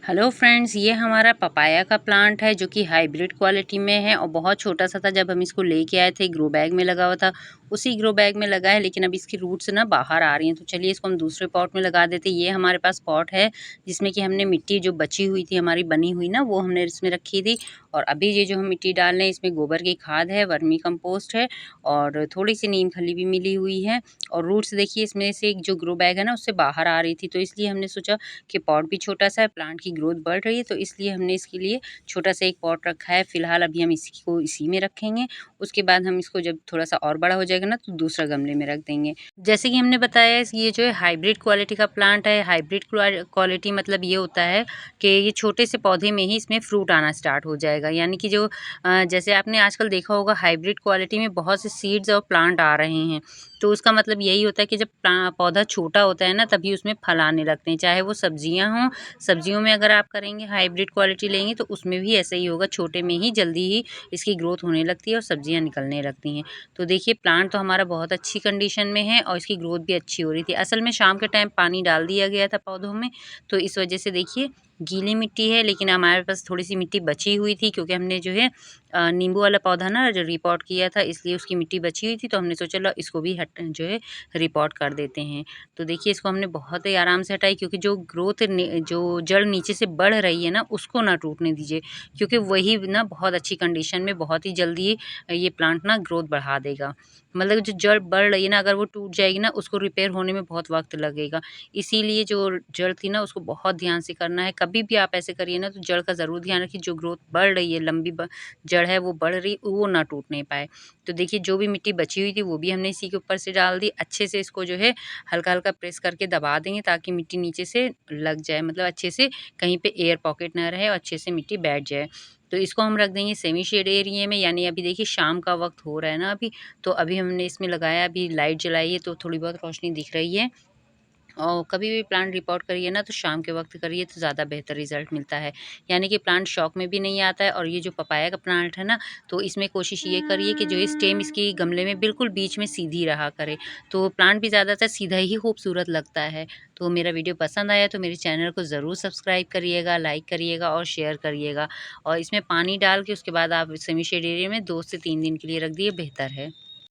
Hello friends, ये हमारा papaya का प्लांट है जो कि हाइब्रिड क्वालिटी में है और बहुत छोटा सा था। जब हम इसको लेके आए थे ग्रो बैग में लगा हुआ था, उसी ग्रो बैग में लगा है, लेकिन अब इसकी रूट्स ना बाहर आ रही हैं। तो चलिए इसको हम दूसरे पॉट में लगा देते हैं। ये हमारे पास पॉट है जिसमें कि हमने मिट्टी जो बची हुई थी हमारी बनी हुई ना, वो हमने इसमें रखी थी। और अभी ये जो हम मिट्टी डाल रहे हैं इसमें गोबर की खाद है, वर्मी कंपोस्ट है और थोड़ी सी नीम खली भी मिली हुई है। और रूट्स देखिए इसमें से एक जो ग्रो बैग है ना उससे बाहर आ रही थी, तो इसलिए हमने सोचा कि पॉट भी छोटा सा है, प्लांट की ग्रोथ बढ़ रही है, तो इसलिए हमने इसके लिए छोटा सा एक पॉट रखा है। फिलहाल अभी हम इसी को इसी में रखेंगे। उसके बाद हम इसको जब थोड़ा सा और बड़ा हो जाएगा ना तो दूसरा गमले में रख देंगे। जैसे कि हमने बताया ये जो है हाइब्रिड क्वालिटी का प्लांट है। हाइब्रिड क्वालिटी मतलब ये होता है कि ये छोटे से पौधे में ही इसमें फ्रूट आना स्टार्ट हो जाएगा। यानी कि जो जैसे आपने आजकल देखा होगा हाइब्रिड क्वालिटी में बहुत से सीड्स और प्लांट आ रहे हैं, तो उसका मतलब यही होता है कि जब पौधा छोटा होता है ना तभी उसमें फल आने लगते हैं। चाहे वो सब्जियां हों, सब्जियों में अगर आप करेंगे हाइब्रिड क्वालिटी लेंगे तो उसमें भी ऐसा ही होगा, छोटे में ही जल्दी ही इसकी ग्रोथ होने लगती है और सब्जियां निकलने लगती हैं। तो देखिए प्लांट तो हमारा बहुत अच्छी कंडीशन में है और इसकी ग्रोथ भी अच्छी हो रही थी। असल में शाम के टाइम पानी डाल दिया गया था पौधों में, तो इस वजह से देखिए गीली मिट्टी है, लेकिन हमारे पास थोड़ी सी मिट्टी बची हुई थी क्योंकि हमने जो है नींबू वाला पौधा ना जो रिपोर्ट किया था, इसलिए उसकी मिट्टी बची हुई थी, तो हमने सोचा लो इसको भी हट जो है रिपोर्ट कर देते हैं। तो देखिए इसको हमने बहुत ही आराम से हटाई, क्योंकि जो ग्रोथ जो जड़ नीचे से बढ़ रही है ना उसको ना टूटने दीजिए, क्योंकि वही ना बहुत अच्छी कंडीशन में बहुत ही जल्दी ये प्लांट ना ग्रोथ बढ़ा देगा। मतलब जो जड़ बढ़ रही है ना, अगर वो टूट जाएगी ना उसको रिपेयर होने में बहुत वक्त लगेगा। इसीलिए जो जड़ थी ना उसको बहुत ध्यान से करना है। कभी भी आप ऐसे करिए ना तो जड़ का ज़रूर ध्यान रखिए, जो ग्रोथ बढ़ रही है लंबी जड़ है वो बढ़ रही, वो ना टूटने पाए। तो देखिए जो भी मिट्टी बची हुई थी वो भी हमने इसी के ऊपर से डाल दी। अच्छे से इसको जो है हल्का-हल्का प्रेस करके दबा देंगे ताकि मिट्टी नीचे से लग जाए, मतलब अच्छे से कहीं पे एयर पॉकेट ना रहे और अच्छे से मिट्टी बैठ जाए। तो इसको हम रख देंगे सेमी शेड एरिया में। यानी अभी देखिए शाम का वक़्त हो रहा है ना अभी, तो अभी हमने इसमें लगाया, अभी लाइट जलाई है तो थोड़ी बहुत रोशनी दिख रही है। और कभी भी प्लांट रिपोर्ट करिए ना तो शाम के वक्त करिए तो ज़्यादा बेहतर रिजल्ट मिलता है। यानी कि प्लांट शौक में भी नहीं आता है। और ये जो पपाया का प्लांट है ना, तो इसमें कोशिश ये करिए कि जो ये स्टेम इसकी गमले में बिल्कुल बीच में सीधी रहा करे, तो प्लांट भी ज़्यादातर सीधा ही खूबसूरत लगता है। तो मेरा वीडियो पसंद आया तो मेरे चैनल को ज़रूर सब्सक्राइब करिएगा, लाइक करिएगा और शेयर करिएगा। और इसमें पानी डाल के उसके बाद आप सेमी शेड एरिया में 2 से 3 दिन के लिए रख दिए, बेहतर है।